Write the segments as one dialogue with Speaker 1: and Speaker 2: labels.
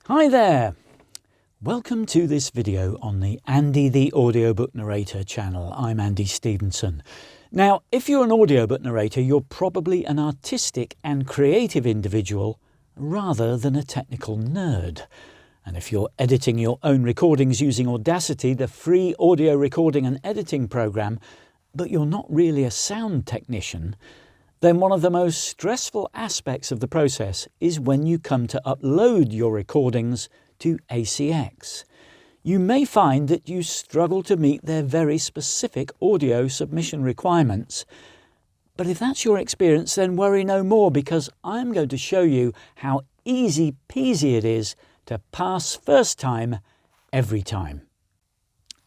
Speaker 1: Hi there! Welcome to this video on the Andy the Audiobook Narrator channel. I'm Andy Stevenson. Now, if you're an audiobook narrator, you're probably an artistic and creative individual rather than a technical nerd. And if you're editing your own recordings using Audacity, the free audio recording and editing program, but you're not really a sound technician, then one of the most stressful aspects of the process is when you come to upload your recordings to ACX. You may find that you struggle to meet their very specific audio submission requirements. But if that's your experience, then worry no more, because I'm going to show you how easy peasy it is to pass first time every time.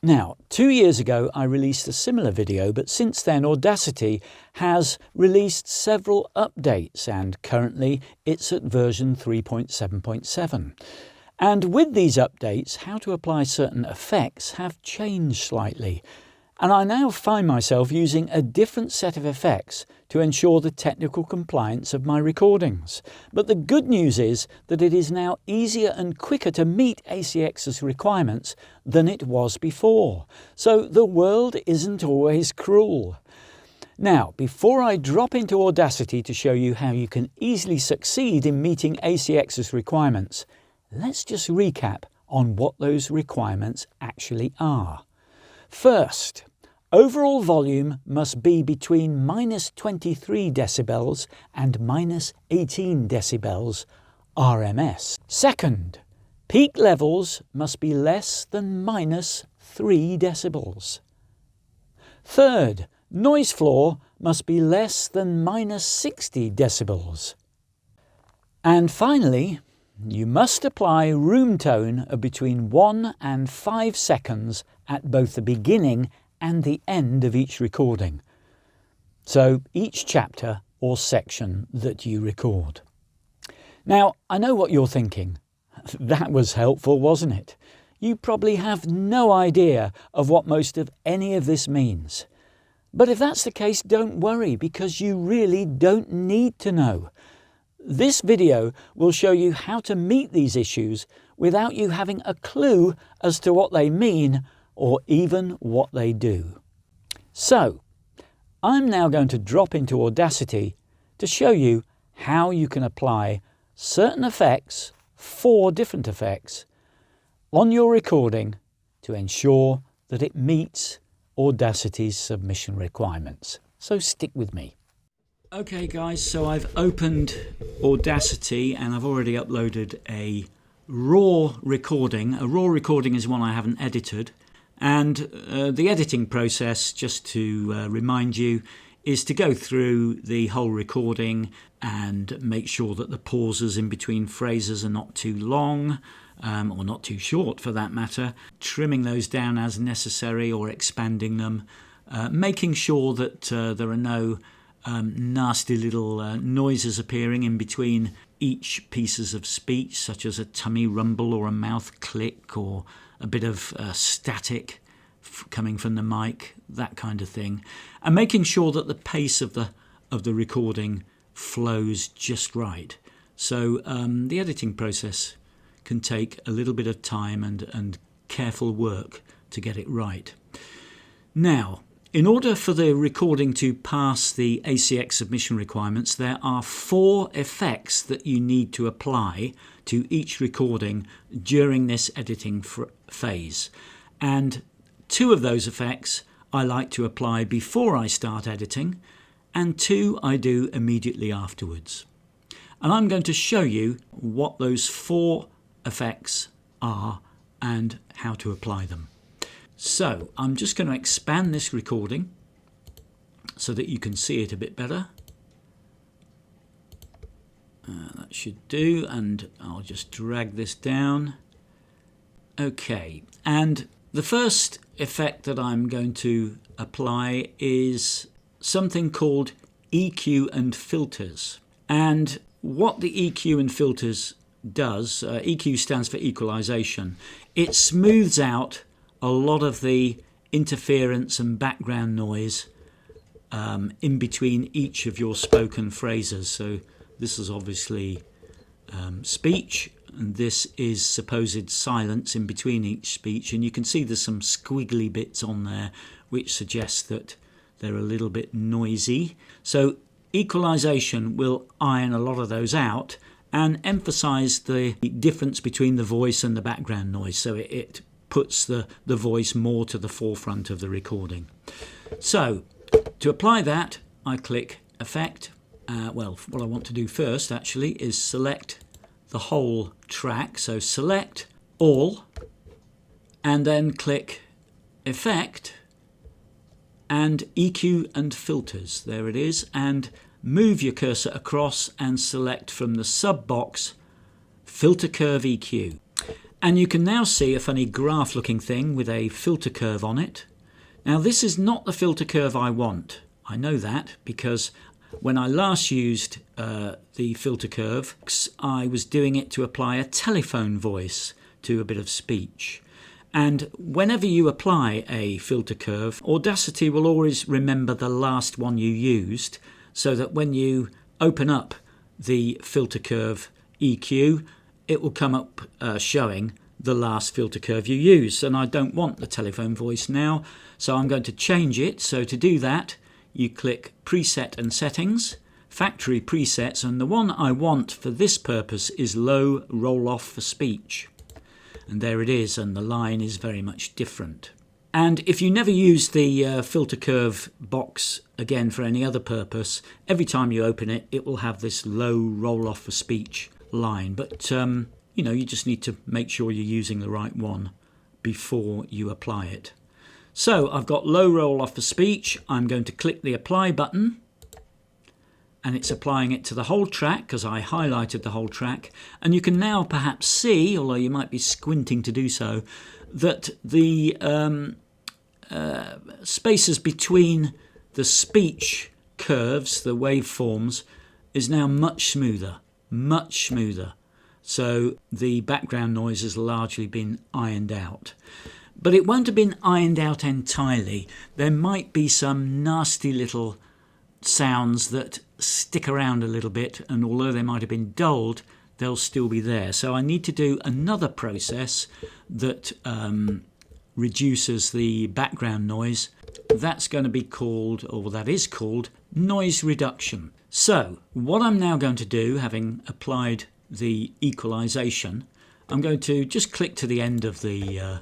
Speaker 1: Now, 2 years ago I released a similar video, but since then Audacity has released several updates and currently it's at version 3.7.7. And with these updates, how to apply certain effects have changed slightly. And I now find myself using a different set of effects to ensure the technical compliance of my recordings. But the good news is that it is now easier and quicker to meet ACX's requirements than it was before. So the world isn't always cruel. Now, before I drop into Audacity to show you how you can easily succeed in meeting ACX's requirements, let's just recap on what those requirements actually are. First, overall volume must be between -23 decibels and -18 decibels RMS. Second, peak levels must be less than -3 decibels. Third, noise floor must be less than -60 decibels. And finally, you must apply room tone of between 1 and 5 seconds at both the beginning and the end of each recording. So each chapter or section that you record. Now, I know what you're thinking. That was helpful, wasn't it? You probably have no idea of what most of any of this means. But if that's the case, don't worry, because you really don't need to know. This video will show you how to meet these issues without you having a clue as to what they mean or even what they do. So, I'm now going to drop into Audacity to show you how you can apply certain effects, 4 different effects, on your recording to ensure that it meets Audacity's submission requirements. So stick with me. Okay guys, so I've opened Audacity and I've already uploaded a raw recording. A raw recording is one I haven't edited, and the editing process, just to remind you, is to go through the whole recording and make sure that the pauses in between phrases are not too long, or not too short for that matter, trimming those down as necessary or expanding them, making sure that there are no nasty little noises appearing in between each pieces of speech, such as a tummy rumble or a mouth click or a bit of static coming from the mic, that kind of thing, and making sure that the pace of the recording flows just right. So the editing process can take a little bit of time and careful work to get it right. Now, in order for the recording to pass the ACX submission requirements, there are 4 effects that you need to apply to each recording during this editing phase. And 2 of those effects I like to apply before I start editing, and 2 I do immediately afterwards. And I'm going to show you what those 4 effects are and how to apply them. So I'm just going to expand this recording so that you can see it a bit better. That should do, and I'll just drag this down. Okay, and the first effect that I'm going to apply is something called EQ and filters. And what the EQ and filters does, EQ stands for equalization. It smooths out a lot of the interference and background noise in between each of your spoken phrases. So this is obviously speech, and this is supposed silence in between each speech, and you can see there's some squiggly bits on there which suggests that they're a little bit noisy. So equalization will iron a lot of those out and emphasize the difference between the voice and the background noise, so it puts the voice more to the forefront of the recording. So to apply that, I click Effect. Well, what I want to do first actually is select the whole track. So select all and then click Effect and EQ and Filters. There it is. And move your cursor across and select from the sub box Filter Curve EQ. And you can now see a funny graph looking thing with a filter curve on it. Now this is not the filter curve I want. I know that because when I last used the filter curve, I was doing it to apply a telephone voice to a bit of speech. And whenever you apply a filter curve, Audacity will always remember the last one you used, so that when you open up the filter curve EQ, it will come up showing the last filter curve you used. And I don't want the telephone voice now, so I'm going to change it. So to do that, you click Preset and Settings, Factory Presets, and the one I want for this purpose is Low Roll-Off for Speech. And there it is, and the line is very much different. And if you never use the filter curve box again for any other purpose, every time you open it, it will have this Low Roll-Off for Speech line. But you know, you just need to make sure you're using the right one before you apply it. So I've got Low Roll-Off for Speech. I'm going to click the Apply button, and it's applying it to the whole track because I highlighted the whole track. And you can now perhaps see, although you might be squinting to do so, that the spaces between the speech curves, the waveforms, is now much smoother, much smoother. So the background noise has largely been ironed out. But it won't have been ironed out entirely. There might be some nasty little sounds that stick around a little bit, and although they might have been dulled, they'll still be there. So I need to do another process that reduces the background noise. That's going to be called, or that is called, noise reduction. So what I'm now going to do, having applied the equalization, I'm going to just click to the end of the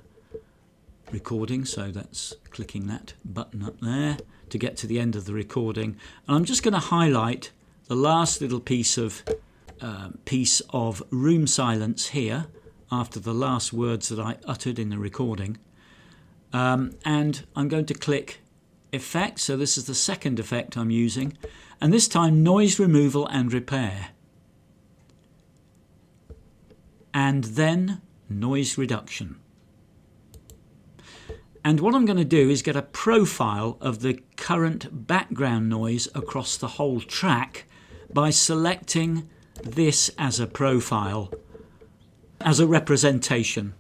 Speaker 1: recording. So that's clicking that button up there to get to the end of the recording. And I'm just going to highlight the last little piece of room silence here after the last words that I uttered in the recording. And I'm going to click Effect. So this is the second effect I'm using. And this time Noise Removal and Repair. And then Noise Reduction. And what I'm going to do is get a profile of the current background noise across the whole track by selecting this as a profile, as a representation.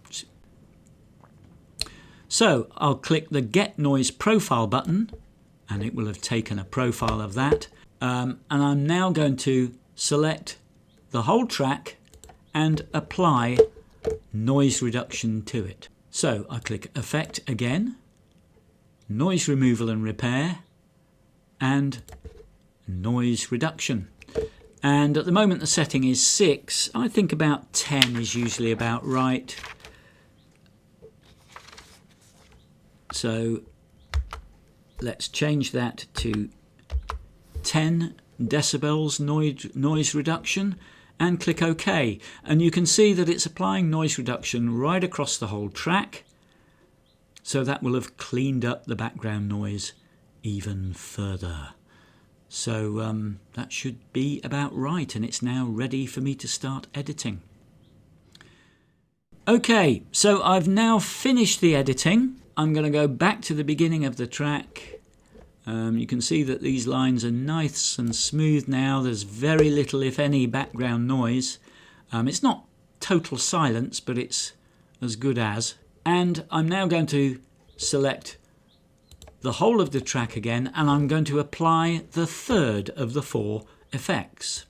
Speaker 1: So I'll click the Get Noise Profile button, and it will have taken a profile of that. And I'm now going to select the whole track and apply noise reduction to it. So I click Effect again, Noise Removal and Repair, and Noise Reduction. And at the moment the setting is 6. I think about 10 is usually about right. So let's change that to 10 decibels noise reduction and click OK. And you can see that it's applying noise reduction right across the whole track. So that will have cleaned up the background noise even further. So that should be about right, and it's now ready for me to start editing. Okay, so I've now finished the editing. I'm going to go back to the beginning of the track. You can see that these lines are nice and smooth now. There's very little, if any, background noise. It's not total silence, but it's as good as. And I'm now going to select the whole of the track again, and I'm going to apply the third of the 4 effects.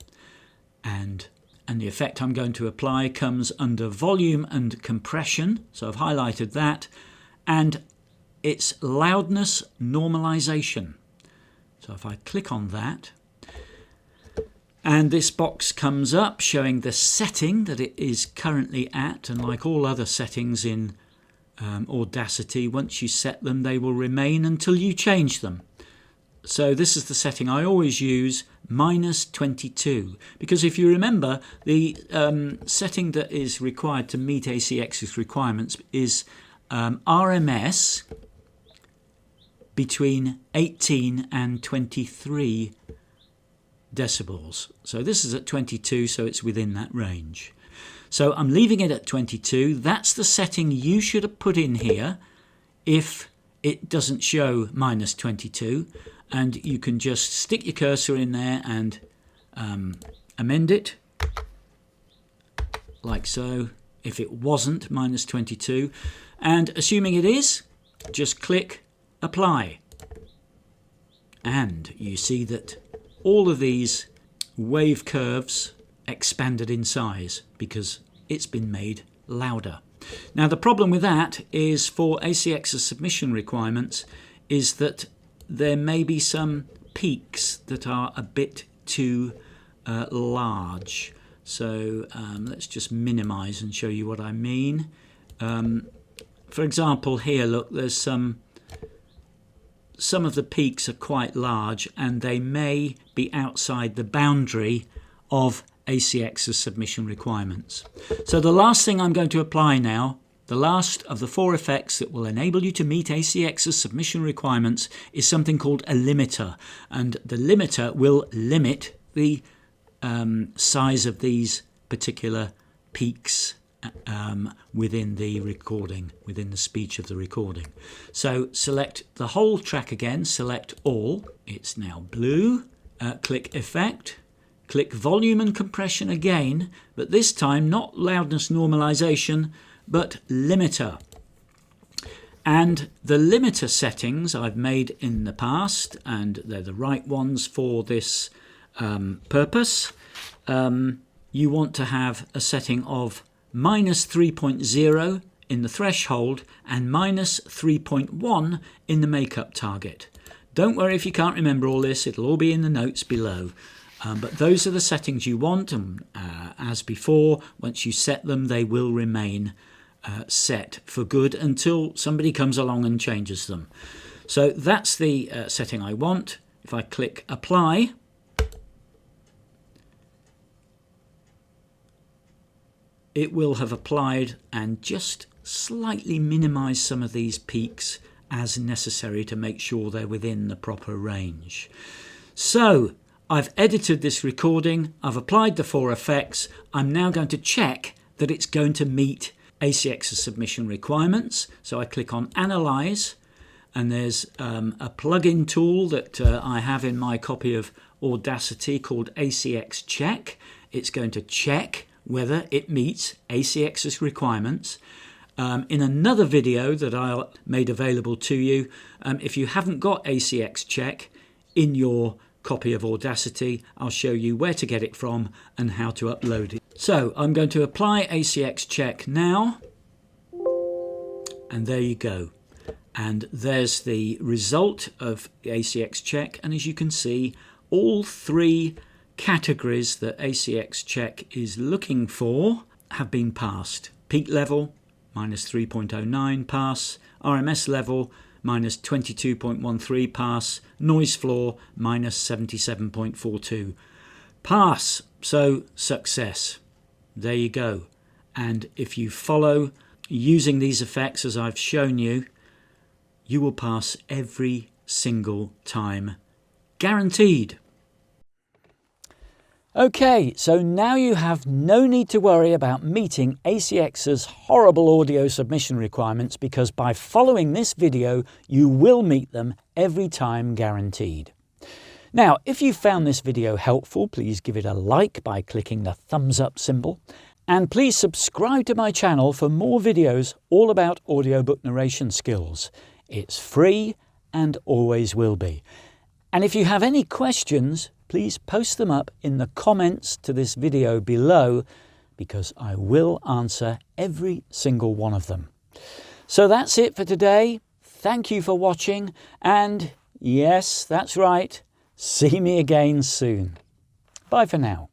Speaker 1: And and the effect I'm going to apply comes under volume and compression, so I've highlighted that, and it's loudness normalization. So if I click on that, and this box comes up showing the setting that it is currently at, and like all other settings in Audacity, once you set them they will remain until you change them. So this is the setting I always use, -22, because if you remember, the setting that is required to meet ACX's requirements is RMS between 18 and 23 decibels. So this is at 22, so it's within that range. So I'm leaving it at 22. That's the setting you should have put in here if it doesn't show -22, and you can just stick your cursor in there and amend it like so if it wasn't -22, and assuming it is, just click apply, and you see that all of these wave curves expanded in size because it's been made louder. Now the problem with that is, for ACX's submission requirements, is that there may be some peaks that are a bit too large. So let's just minimize and show you what I mean. For example, here, look, there's some of the peaks are quite large, and they may be outside the boundary of ACX's submission requirements. So the last thing I'm going to apply now, the last of the 4 effects that will enable you to meet ACX's submission requirements, is something called a limiter, and the limiter will limit the size of these particular peaks within the recording, within the speech of the recording. So select the whole track again, select all, it's now blue, click effect, click volume and compression again, but this time not loudness normalization but limiter. And the limiter settings I've made in the past, and they're the right ones for this purpose. You want to have a setting of -3.0 in the threshold and -3.1 in the makeup target. Don't worry if you can't remember all this, it'll all be in the notes below. But those are the settings you want, and as before, once you set them, they will remain set for good until somebody comes along and changes them. So that's the setting I want. If I click apply, it will have applied and just slightly minimize some of these peaks as necessary to make sure they're within the proper range. So I've edited this recording, I've applied the 4 effects. I'm now going to check that it's going to meet ACX's submission requirements. So I click on Analyze, and there's a plugin tool that I have in my copy of Audacity called ACX Check. It's going to check whether it meets ACX's requirements. In another video that I made available to you, if you haven't got ACX Check in your copy of Audacity, I'll show you where to get it from and how to upload it. So I'm going to apply ACX Check now, and there you go. And there's the result of ACX Check, and as you can see, all 3 categories that ACX Check is looking for have been passed. Peak level, -3.09 pass, RMS level, -22.13 pass, noise floor, -77.42 pass. So success. There you go. And if you follow using these effects as I've shown you, you will pass every single time, guaranteed. Okay, so now you have no need to worry about meeting ACX's horrible audio submission requirements, because by following this video, you will meet them every time, guaranteed. Now, if you found this video helpful, please give it a like by clicking the thumbs up symbol. And please subscribe to my channel for more videos all about audiobook narration skills. It's free and always will be. And if you have any questions, please post them up in the comments to this video below, because I will answer every single one of them. So that's it for today. Thank you for watching, and yes, that's right, see me again soon. Bye for now.